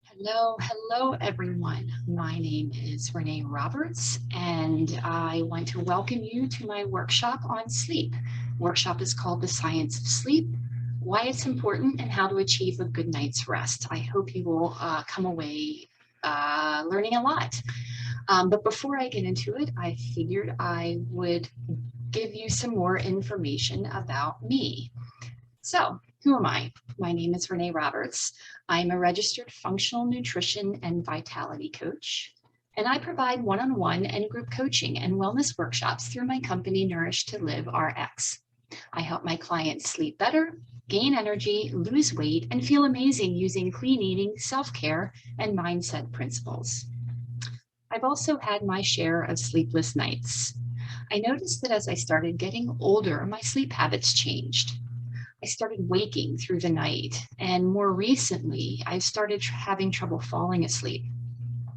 Hello everyone. My name is Renay Roberts and I want to welcome you to my workshop on sleep. Workshop is called The Science of Sleep, Why It's Important and How to Achieve a Good Night's Rest. I hope you will come away learning a lot. But before I get into it, I figured I would give you some more information about me. So, who am I? My name is Renay Roberts. I'm a registered functional nutrition and vitality coach, and I provide one-on-one and group coaching and wellness workshops through my company, Nourish to Live RX. I help my clients sleep better, gain energy, lose weight, and feel amazing using clean eating, self-care, and mindset principles. I've also had my share of sleepless nights. I noticed that as I started getting older, my sleep habits changed. I started waking through the night, and more recently, I've started having trouble falling asleep.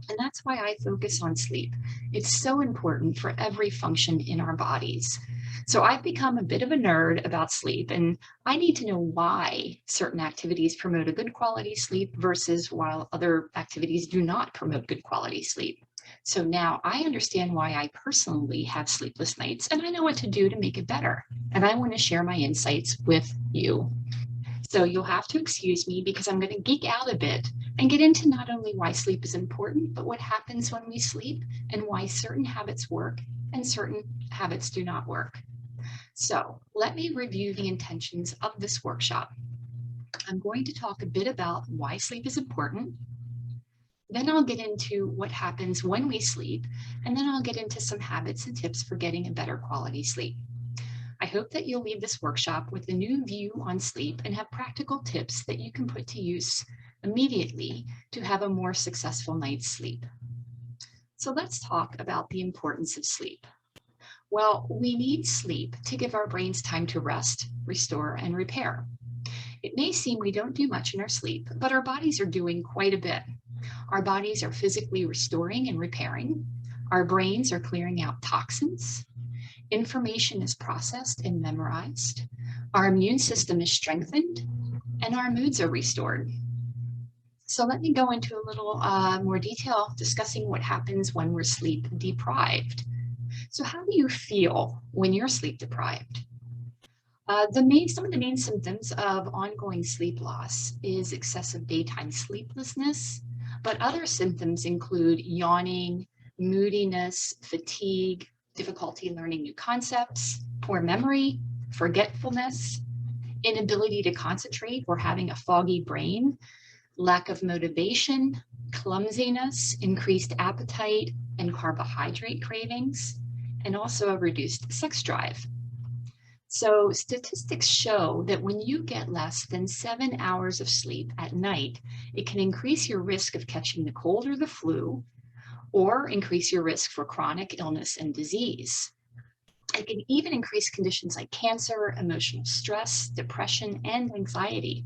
And that's why I focus on sleep. It's so important for every function in our bodies. So I've become a bit of a nerd about sleep, and I need to know why certain activities promote a good quality sleep versus while other activities do not promote good quality sleep. So now I understand why I personally have sleepless nights, and I know what to do to make it better. And I want to share my insights with you. So you'll have to excuse me because I'm going to geek out a bit and get into not only why sleep is important, but what happens when we sleep and why certain habits work and certain habits do not work. So let me review the intentions of this workshop. I'm going to talk a bit about why sleep is important. Then I'll get into what happens when we sleep, and then I'll get into some habits and tips for getting a better quality sleep. I hope that you'll leave this workshop with a new view on sleep and have practical tips that you can put to use immediately to have a more successful night's sleep. So let's talk about the importance of sleep. Well, we need sleep to give our brains time to rest, restore, and repair. It may seem we don't do much in our sleep, but our bodies are doing quite a bit. Our bodies are physically restoring and repairing. Our brains are clearing out toxins. Information is processed and memorized. Our immune system is strengthened, and our moods are restored. So let me go into a little more detail discussing what happens when we're sleep deprived. So how do you feel when you're sleep deprived? Some of the main symptoms of ongoing sleep loss is excessive daytime sleeplessness, but other symptoms include yawning, moodiness, fatigue, difficulty learning new concepts, poor memory, forgetfulness, inability to concentrate or having a foggy brain, lack of motivation, clumsiness, increased appetite and carbohydrate cravings, and also a reduced sex drive. So statistics show that when you get less than 7 hours of sleep at night, it can increase your risk of catching the cold or the flu, or increase your risk for chronic illness and disease. It can even increase conditions like cancer, emotional stress, depression, and anxiety.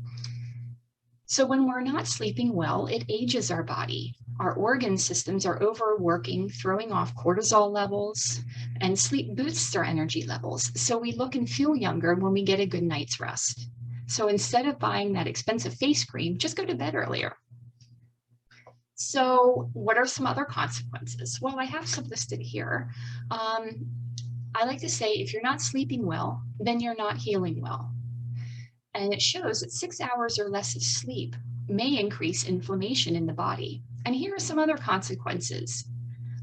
So when we're not sleeping well, it ages our body. Our organ systems are overworking, throwing off cortisol levels, and sleep boosts our energy levels. So we look and feel younger when we get a good night's rest. So instead of buying that expensive face cream, just go to bed earlier. So what are some other consequences? Well, I have some listed here. I like to say if you're not sleeping well, then you're not healing well. And it shows that 6 hours or less of sleep may increase inflammation in the body. And here are some other consequences.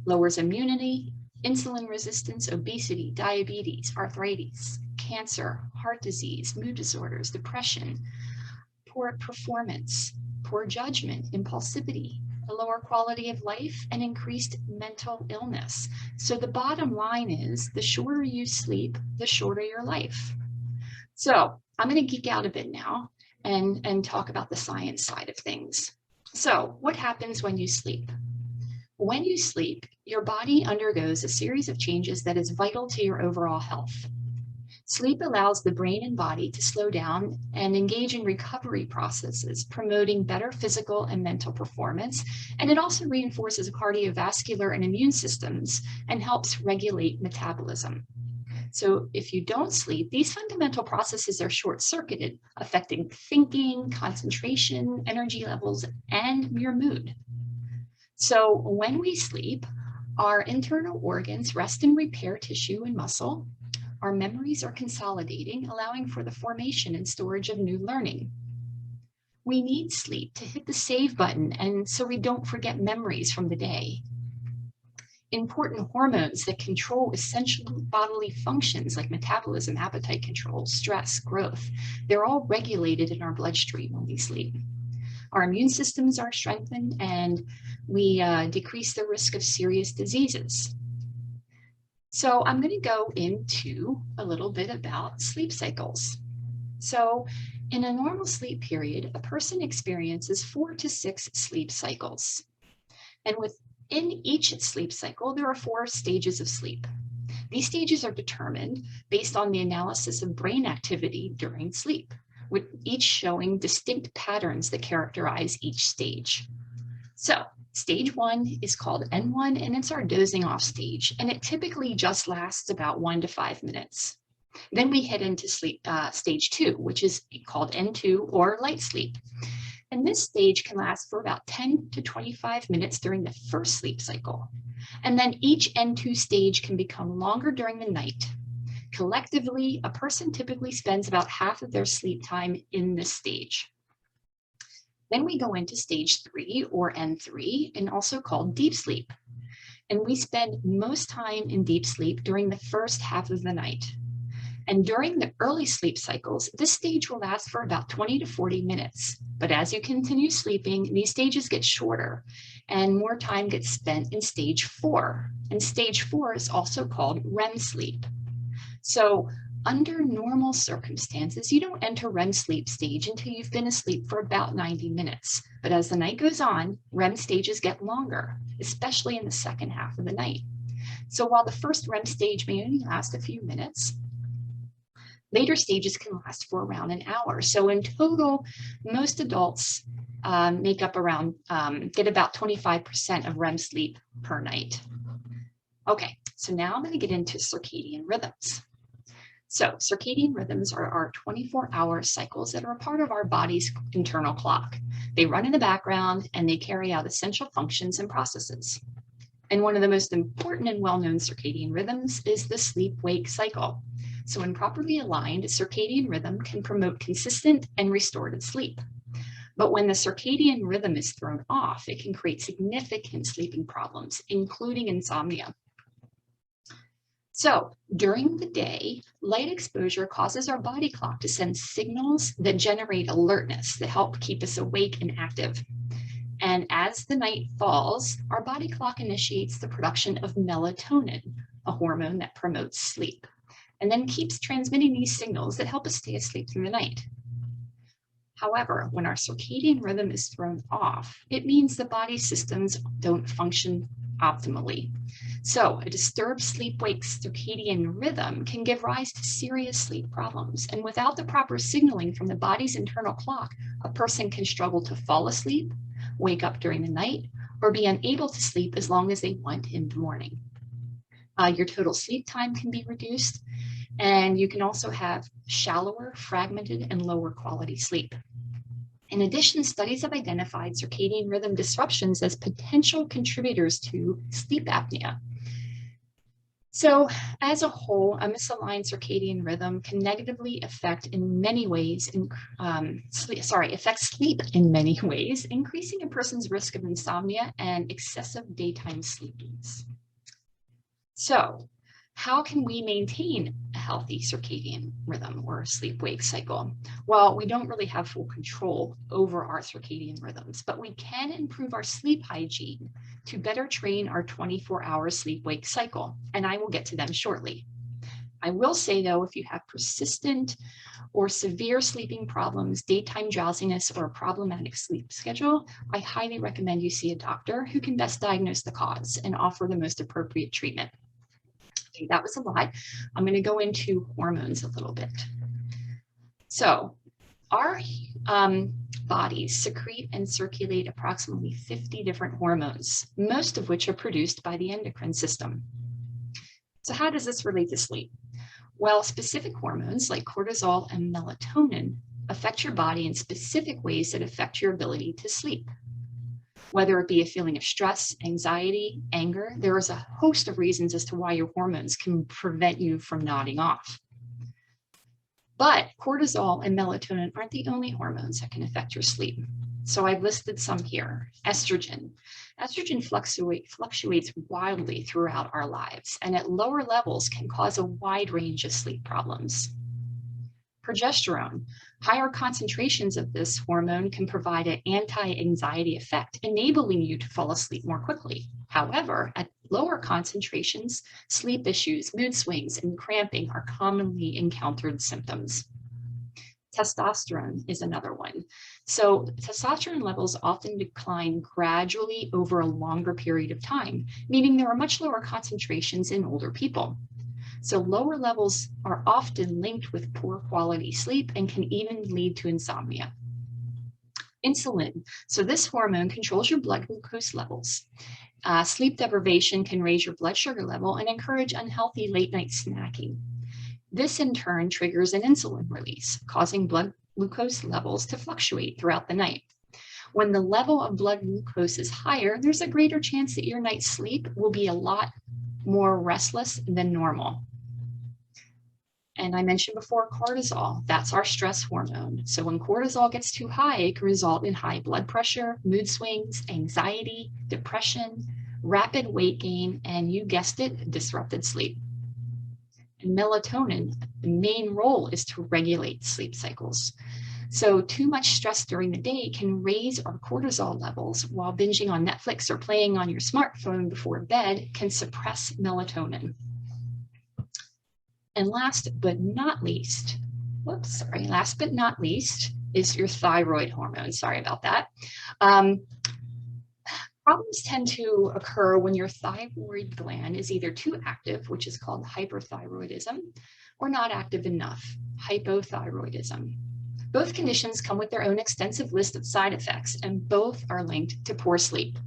Lowers immunity, insulin resistance, obesity, diabetes, arthritis, cancer, heart disease, mood disorders, depression, poor performance, poor judgment, impulsivity, a lower quality of life, and increased mental illness. So the bottom line is the shorter you sleep, the shorter your life. So I'm going to geek out a bit now and talk about the science side of things. So what happens when you sleep? When you sleep, your body undergoes a series of changes that is vital to your overall health. Sleep allows the brain and body to slow down and engage in recovery processes, promoting better physical and mental performance. And it also reinforces cardiovascular and immune systems and helps regulate metabolism. So if you don't sleep, these fundamental processes are short-circuited, affecting thinking, concentration, energy levels, and your mood. So when we sleep, our internal organs rest and repair tissue and muscle. Our memories are consolidating, allowing for the formation and storage of new learning. We need sleep to hit the save button and so we don't forget memories from the day. Important hormones that control essential bodily functions like metabolism, appetite control, stress, growth, they're all regulated in our bloodstream when we sleep. Our immune systems are strengthened and we decrease the risk of serious diseases. So I'm going to go into a little bit about sleep cycles. So in a normal sleep period, a person experiences 4 to 6 sleep cycles. And within each sleep cycle, there are 4 stages of sleep. These stages are determined based on the analysis of brain activity during sleep, with each showing distinct patterns that characterize each stage. So stage 1 is called N1, and it's our dozing off stage, and it typically just lasts about 1 to 5 minutes. Then we head into stage 2, which is called N2 or light sleep. And this stage can last for about 10 to 25 minutes during the first sleep cycle. And then each N2 stage can become longer during the night. Collectively, a person typically spends about half of their sleep time in this stage. Then we go into stage 3 or N3, and also called deep sleep. And we spend most time in deep sleep during the first half of the night. And during the early sleep cycles, this stage will last for about 20 to 40 minutes. But as you continue sleeping, these stages get shorter and more time gets spent in stage 4. And stage 4 is also called REM sleep. So under normal circumstances, you don't enter REM sleep stage until you've been asleep for about 90 minutes. But as the night goes on, REM stages get longer, especially in the second half of the night. So while the first REM stage may only last a few minutes, later stages can last for around an hour. So in total, most adults make up around, get about 25% of REM sleep per night. Okay, so now I'm going to get into circadian rhythms. So circadian rhythms are our 24-hour cycles that are a part of our body's internal clock. They run in the background and they carry out essential functions and processes. And one of the most important and well-known circadian rhythms is the sleep-wake cycle. So when properly aligned, circadian rhythm can promote consistent and restorative sleep. But when the circadian rhythm is thrown off, it can create significant sleeping problems, including insomnia. So during the day, light exposure causes our body clock to send signals that generate alertness that help keep us awake and active. And as the night falls, our body clock initiates the production of melatonin, a hormone that promotes sleep, and then keeps transmitting these signals that help us stay asleep through the night. However, when our circadian rhythm is thrown off, it means the body systems don't function optimally. So a disturbed sleep-wake circadian rhythm can give rise to serious sleep problems. And without the proper signaling from the body's internal clock, a person can struggle to fall asleep, wake up during the night, or be unable to sleep as long as they want in the morning. Your total sleep time can be reduced, and you can also have shallower, fragmented, and lower quality sleep. In addition, studies have identified circadian rhythm disruptions as potential contributors to sleep apnea. So as a whole, a misaligned circadian rhythm can negatively affect in many ways, affects sleep in many ways, increasing a person's risk of insomnia and excessive daytime sleepiness. So how can we maintain a healthy circadian rhythm or sleep-wake cycle? Well, we don't really have full control over our circadian rhythms, but we can improve our sleep hygiene to better train our 24-hour sleep-wake cycle, and I will get to them shortly. I will say, though, if you have persistent or severe sleeping problems, daytime drowsiness, or a problematic sleep schedule, I highly recommend you see a doctor who can best diagnose the cause and offer the most appropriate treatment. Okay, that was a lot. I'm going to go into hormones a little bit. So our bodies secrete and circulate approximately 50 different hormones, most of which are produced by the endocrine system. So how does this relate to sleep? Well, specific hormones like cortisol and melatonin affect your body in specific ways that affect your ability to sleep. Whether it be a feeling of stress, anxiety, anger, there is a host of reasons as to why your hormones can prevent you from nodding off. But cortisol and melatonin aren't the only hormones that can affect your sleep. So I've listed some here. Estrogen. Estrogen fluctuates wildly throughout our lives, and at lower levels can cause a wide range of sleep problems. Progesterone. Higher concentrations of this hormone can provide an anti-anxiety effect, enabling you to fall asleep more quickly. However, at lower concentrations, sleep issues, mood swings, and cramping are commonly encountered symptoms. Testosterone is another one. So testosterone levels often decline gradually over a longer period of time, meaning there are much lower concentrations in older people. So lower levels are often linked with poor quality sleep and can even lead to insomnia. Insulin. So this hormone controls your blood glucose levels. Sleep deprivation can raise your blood sugar level and encourage unhealthy late night snacking. This in turn triggers an insulin release, causing blood glucose levels to fluctuate throughout the night. When the level of blood glucose is higher, there's a greater chance that your night's sleep will be a lot more restless than normal. And I mentioned before cortisol, that's our stress hormone. So when cortisol gets too high, it can result in high blood pressure, mood swings, anxiety, depression, rapid weight gain, and you guessed it, disrupted sleep. And melatonin, the main role is to regulate sleep cycles. So too much stress during the day can raise our cortisol levels, while binging on Netflix or playing on your smartphone before bed can suppress melatonin. And last but not least is your thyroid hormone. Sorry about that. Problems tend to occur when your thyroid gland is either too active, which is called hyperthyroidism, or not active enough, hypothyroidism. Both conditions come with their own extensive list of side effects, and both are linked to poor sleep.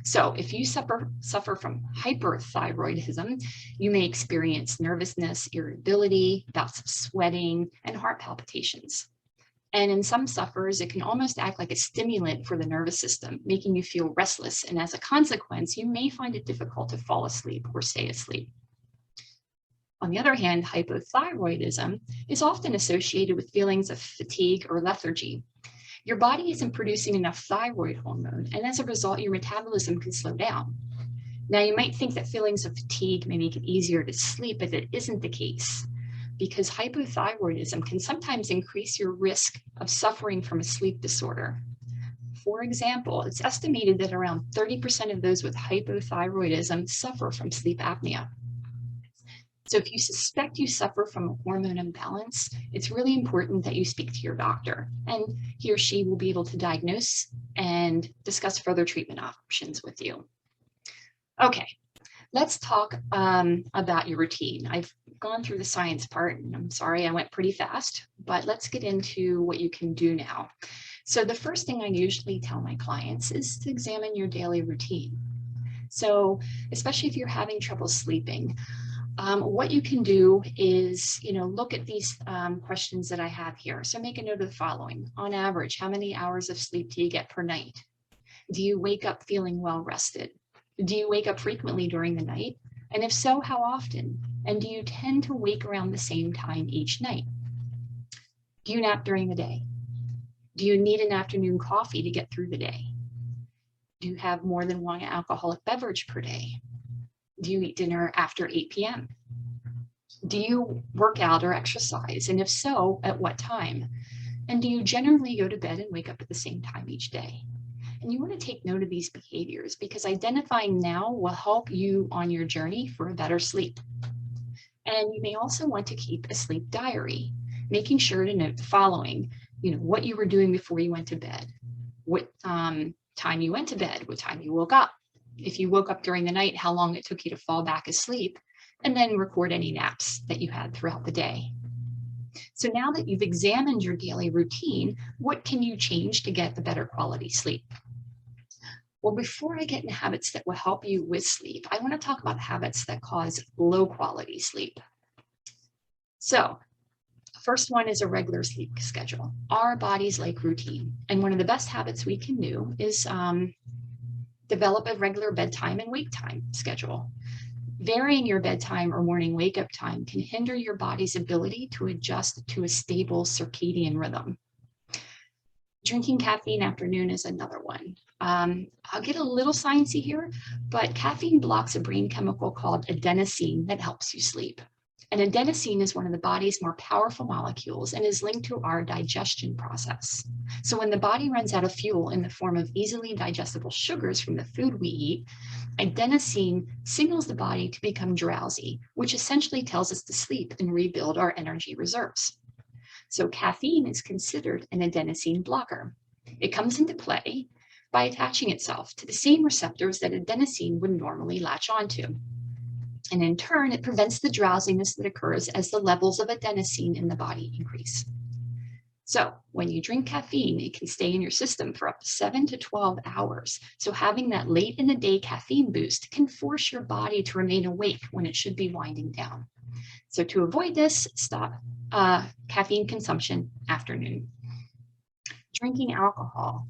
So if you suffer from hyperthyroidism, you may experience nervousness, irritability, bouts of sweating, and heart palpitations. And in some sufferers, it can almost act like a stimulant for the nervous system, making you feel restless. And as a consequence, you may find it difficult to fall asleep or stay asleep. On the other hand, hypothyroidism is often associated with feelings of fatigue or lethargy. Your body isn't producing enough thyroid hormone, and as a result, your metabolism can slow down. Now, you might think that feelings of fatigue may make it easier to sleep, but it isn't the case, because hypothyroidism can sometimes increase your risk of suffering from a sleep disorder. For example, it's estimated that around 30% of those with hypothyroidism suffer from sleep apnea. So if you suspect you suffer from a hormone imbalance, it's really important that you speak to your doctor, and he or she will be able to diagnose and discuss further treatment options with you. Okay, let's talk about your routine. I've gone through the science part, and I'm sorry I went pretty fast, but let's get into what you can do now. So the first thing I usually tell my clients is to examine your daily routine. So especially if you're having trouble sleeping, what you can do is, look at these questions that I have here. So make a note of the following. On average, how many hours of sleep do you get per night? Do you wake up feeling well rested? Do you wake up frequently during the night? And if so, how often? And do you tend to wake around the same time each night? Do you nap during the day? Do you need an afternoon coffee to get through the day? Do you have more than one alcoholic beverage per day? Do you eat dinner after 8 p.m.? Do you work out or exercise? And if so, at what time? And do you generally go to bed and wake up at the same time each day? And you want to take note of these behaviors, because identifying now will help you on your journey for a better sleep. And you may also want to keep a sleep diary, making sure to note the following, what you were doing before you went to bed, what time you went to bed, what time you woke up. If you woke up during the night, how long it took you to fall back asleep, and then record any naps that you had throughout the day. So now that you've examined your daily routine, what can you change to get the better quality sleep? Well, before I get into habits that will help you with sleep, I want to talk about habits that cause low quality sleep. So first one is a regular sleep schedule. Our bodies like routine. And one of the best habits we can do is develop a regular bedtime and wake time schedule. Varying your bedtime or morning wake up time can hinder your body's ability to adjust to a stable circadian rhythm. Drinking caffeine after noon is another one. I'll get a little sciencey here, but caffeine blocks a brain chemical called adenosine that helps you sleep. And adenosine is one of the body's more powerful molecules and is linked to our digestion process. So when the body runs out of fuel in the form of easily digestible sugars from the food we eat, adenosine signals the body to become drowsy, which essentially tells us to sleep and rebuild our energy reserves. So caffeine is considered an adenosine blocker. It comes into play by attaching itself to the same receptors that adenosine would normally latch onto. And in turn, it prevents the drowsiness that occurs as the levels of adenosine in the body increase. So when you drink caffeine, it can stay in your system for up to 7 to 12 hours. So having that late in the day caffeine boost can force your body to remain awake when it should be winding down. So to avoid this, stop caffeine consumption afternoon. Drinking alcohol.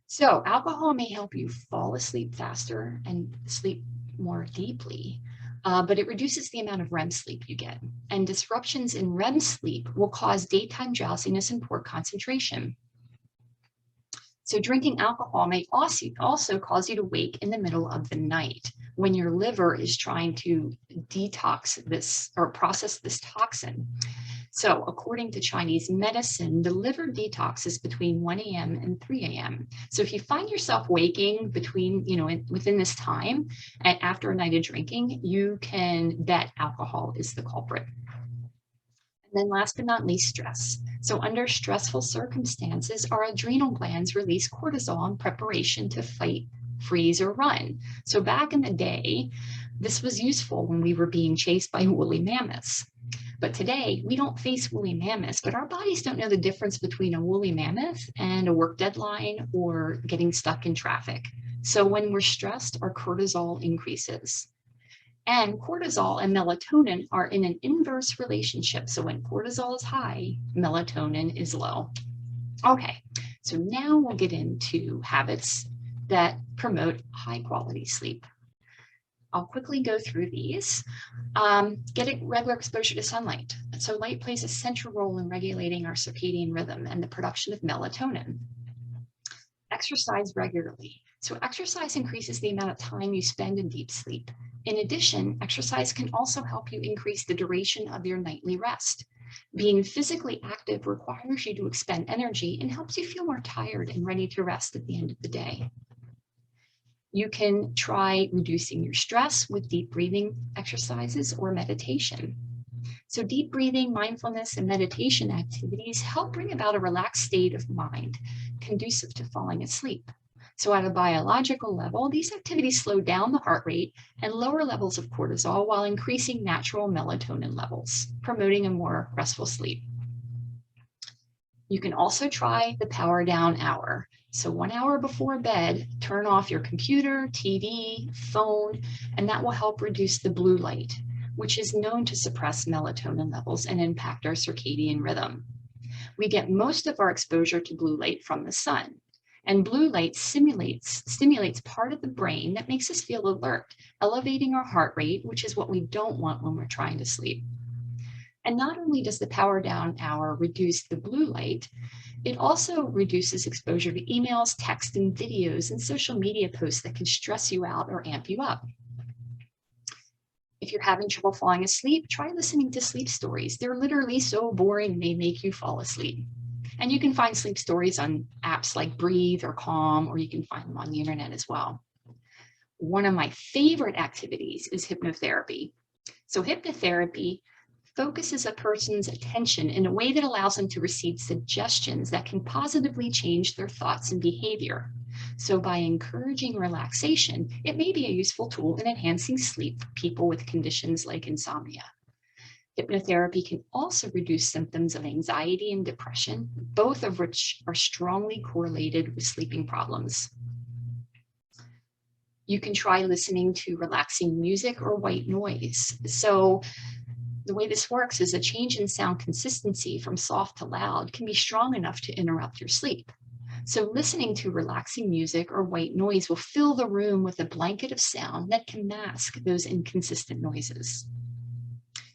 So alcohol may help you fall asleep faster and sleep more deeply, but it reduces the amount of REM sleep you get. And disruptions in REM sleep will cause daytime drowsiness and poor concentration. So drinking alcohol may also cause you to wake in the middle of the night when your liver is trying to detox this or process this toxin. So according to Chinese medicine, the liver detox is between 1 a.m. and 3 a.m. So if you find yourself waking within this time and after a night of drinking, you can bet alcohol is the culprit. And then last but not least, stress. So under stressful circumstances, our adrenal glands release cortisol in preparation to fight, freeze, or run. So back in the day, this was useful when we were being chased by woolly mammoths. But today, we don't face woolly mammoths, but our bodies don't know the difference between a woolly mammoth and a work deadline or getting stuck in traffic. So when we're stressed, our cortisol increases. And cortisol and melatonin are in an inverse relationship. So when cortisol is high, melatonin is low. Okay, so now we'll get into habits that promote high quality sleep. I'll quickly go through these. Get a regular exposure to sunlight. So light plays a central role in regulating our circadian rhythm and the production of melatonin. Exercise regularly. So exercise increases the amount of time you spend in deep sleep. In addition, exercise can also help you increase the duration of your nightly rest. Being physically active requires you to expend energy and helps you feel more tired and ready to rest at the end of the day. You can try reducing your stress with deep breathing exercises or meditation. So deep breathing, mindfulness, and meditation activities help bring about a relaxed state of mind, conducive to falling asleep. So at a biological level, these activities slow down the heart rate and lower levels of cortisol while increasing natural melatonin levels, promoting a more restful sleep. You can also try the power down hour. So 1 hour before bed, turn off your computer, TV, phone, and that will help reduce the blue light, which is known to suppress melatonin levels and impact our circadian rhythm. We get most of our exposure to blue light from the sun, and blue light stimulates part of the brain that makes us feel alert, elevating our heart rate, which is what we don't want when we're trying to sleep. And not only does the power down hour reduce the blue light, it also reduces exposure to emails, text, and videos and social media posts that can stress you out or amp you up. If you're having trouble falling asleep, try listening to sleep stories. They're literally so boring, they make you fall asleep. And you can find sleep stories on apps like Breathe or Calm, or you can find them on the internet as well. One of my favorite activities is hypnotherapy. So hypnotherapy focuses a person's attention in a way that allows them to receive suggestions that can positively change their thoughts and behavior. So by encouraging relaxation, it may be a useful tool in enhancing sleep for people with conditions like insomnia. Hypnotherapy can also reduce symptoms of anxiety and depression, both of which are strongly correlated with sleeping problems. You can try listening to relaxing music or white noise. So The way this works is a change in sound consistency from soft to loud can be strong enough to interrupt your sleep. So listening to relaxing music or white noise will fill the room with a blanket of sound that can mask those inconsistent noises.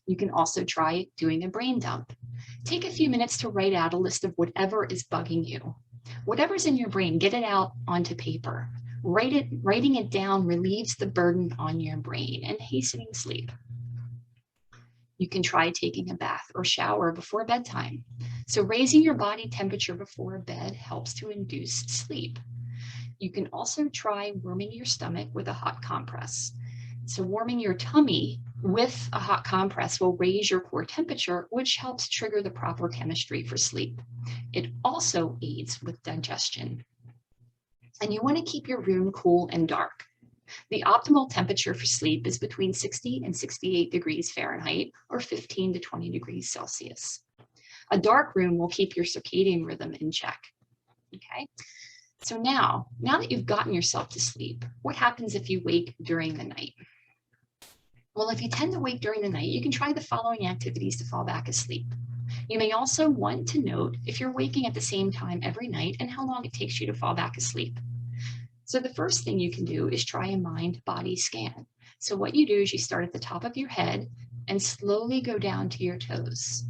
You can also try doing a brain dump. Take a few minutes to write out a list of whatever is bugging you. Whatever's in your brain, get it out onto paper. Writing it down relieves the burden on your brain and hastening sleep. You can try taking a bath or shower before bedtime. So raising your body temperature before bed helps to induce sleep. You can also try warming your stomach with a hot compress. So warming your tummy with a hot compress will raise your core temperature, which helps trigger the proper chemistry for sleep. It also aids with digestion. And you want to keep your room cool and dark. The optimal temperature for sleep is between 60 and 68 degrees Fahrenheit or 15 to 20 degrees Celsius. A dark room will keep your circadian rhythm in check. Okay, so now that you've gotten yourself to sleep, what happens if you wake during the night? Well, if you tend to wake during the night, you can try the following activities to fall back asleep. You may also want to note if you're waking at the same time every night and how long it takes you to fall back asleep. So the first thing you can do is try a mind-body scan. So what you do is you start at the top of your head and slowly go down to your toes.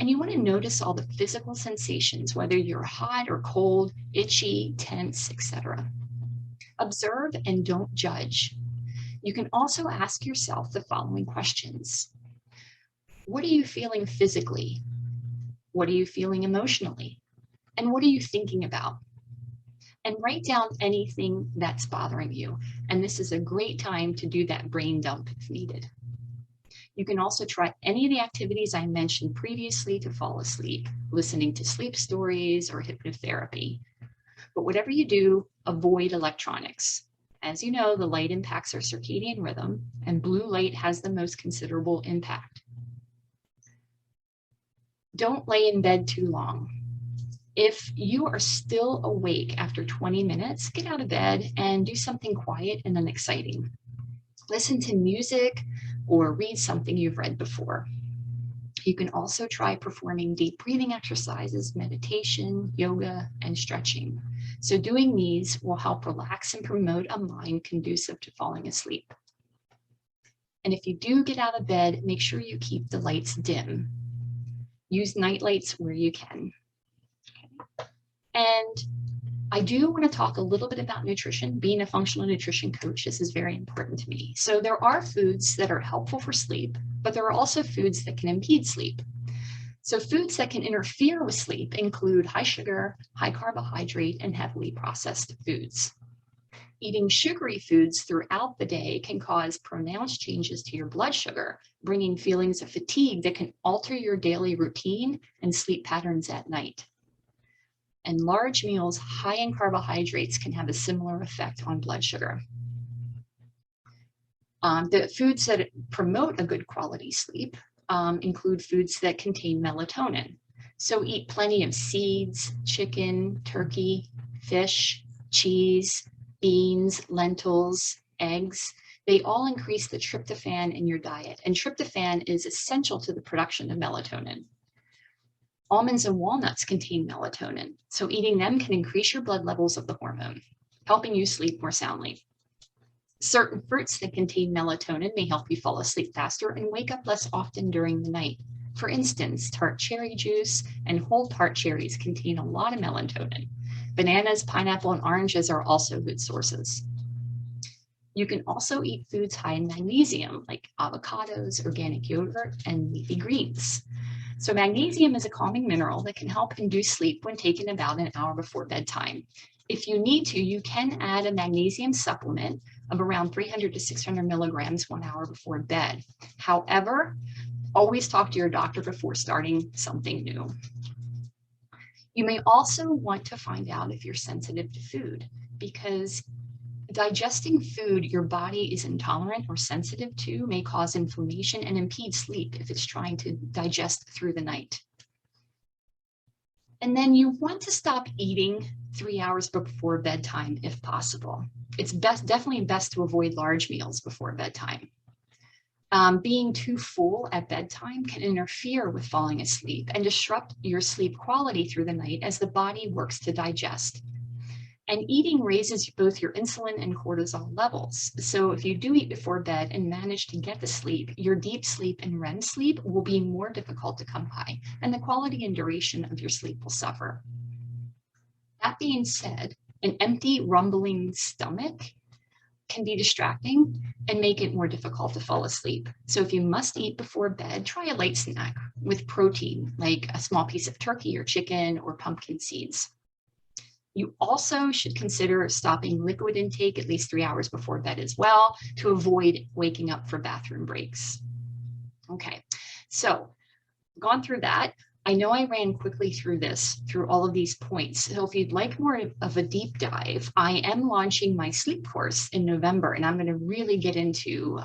And you want to notice all the physical sensations, whether you're hot or cold, itchy, tense, etc. Observe and don't judge. You can also ask yourself the following questions. What are you feeling physically? What are you feeling emotionally? And what are you thinking about? And write down anything that's bothering you. And this is a great time to do that brain dump if needed. You can also try any of the activities I mentioned previously to fall asleep, listening to sleep stories or hypnotherapy. But whatever you do, avoid electronics. As you know, the light impacts our circadian rhythm, and blue light has the most considerable impact. Don't lay in bed too long. If you are still awake after 20 minutes, get out of bed and do something quiet and then exciting. Listen to music or read something you've read before. You can also try performing deep breathing exercises, meditation, yoga, and stretching. So doing these will help relax and promote a mind conducive to falling asleep. And if you do get out of bed, make sure you keep the lights dim. Use night lights where you can. And I do want to talk a little bit about nutrition. Being a functional nutrition coach, this is very important to me. So there are foods that are helpful for sleep, but there are also foods that can impede sleep. So foods that can interfere with sleep include high sugar, high carbohydrate, and heavily processed foods. Eating sugary foods throughout the day can cause pronounced changes to your blood sugar, bringing feelings of fatigue that can alter your daily routine and sleep patterns at night. And large meals high in carbohydrates can have a similar effect on blood sugar. The foods that promote a good quality sleep include foods that contain melatonin. So eat plenty of seeds, chicken, turkey, fish, cheese, beans, lentils, eggs. They all increase the tryptophan in your diet, and tryptophan is essential to the production of melatonin. Almonds and walnuts contain melatonin, so eating them can increase your blood levels of the hormone, helping you sleep more soundly. Certain fruits that contain melatonin may help you fall asleep faster and wake up less often during the night. For instance, tart cherry juice and whole tart cherries contain a lot of melatonin. Bananas, pineapple, and oranges are also good sources. You can also eat foods high in magnesium, like avocados, organic yogurt, and leafy greens. So magnesium is a calming mineral that can help induce sleep when taken about an hour before bedtime. If you need to, you can add a magnesium supplement of around 300 to 600 milligrams 1 hour before bed. However, always talk to your doctor before starting something new. You may also want to find out if you're sensitive to food, because digesting food your body is intolerant or sensitive to may cause inflammation and impede sleep if it's trying to digest through the night. And then you want to stop eating 3 hours before bedtime if possible. It's definitely best to avoid large meals before bedtime. Being too full at bedtime can interfere with falling asleep and disrupt your sleep quality through the night as the body works to digest. And eating raises both your insulin and cortisol levels. So if you do eat before bed and manage to get to sleep, your deep sleep and REM sleep will be more difficult to come by, and the quality and duration of your sleep will suffer. That being said, an empty, rumbling stomach can be distracting and make it more difficult to fall asleep. So if you must eat before bed, try a light snack with protein, like a small piece of turkey or chicken or pumpkin seeds. You also should consider stopping liquid intake at least 3 hours before bed as well to avoid waking up for bathroom breaks. Okay, so gone through that. I know I ran quickly through all of these points. So if you'd like more of a deep dive, I am launching my sleep course in November, and I'm going to really get into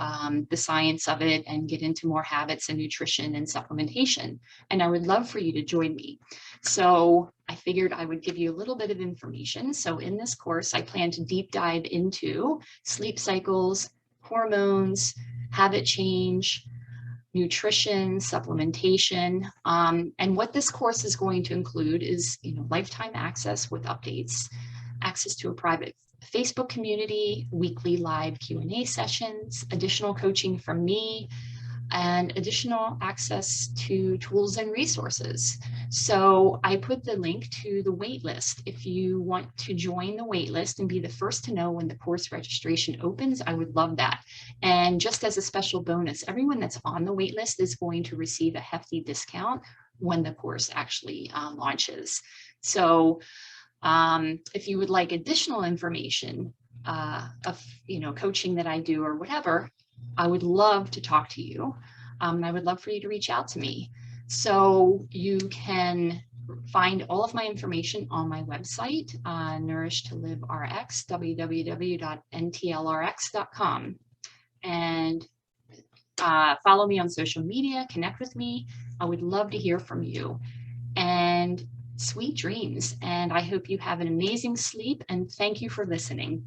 the science of it and get into more habits and nutrition and supplementation. And I would love for you to join me. So I figured I would give you a little bit of information. So in this course, I plan to deep dive into sleep cycles, hormones, habit change, nutrition, supplementation, and what this course is going to include is, lifetime access with updates, access to a private Facebook community, weekly live Q&A sessions, additional coaching from me, and additional access to tools and resources. So I put the link to the waitlist. If you want to join the waitlist and be the first to know when the course registration opens, I would love that. And just as a special bonus, everyone that's on the waitlist is going to receive a hefty discount when the course actually launches. So if you would like additional information of coaching that I do or whatever, I would love to talk to you. I would love for you to reach out to me. So you can find all of my information on my website, Nourish to Live RX, www.ntlrx.com. And follow me on social media, connect with me. I would love to hear from you. And sweet dreams. And I hope you have an amazing sleep, and thank you for listening.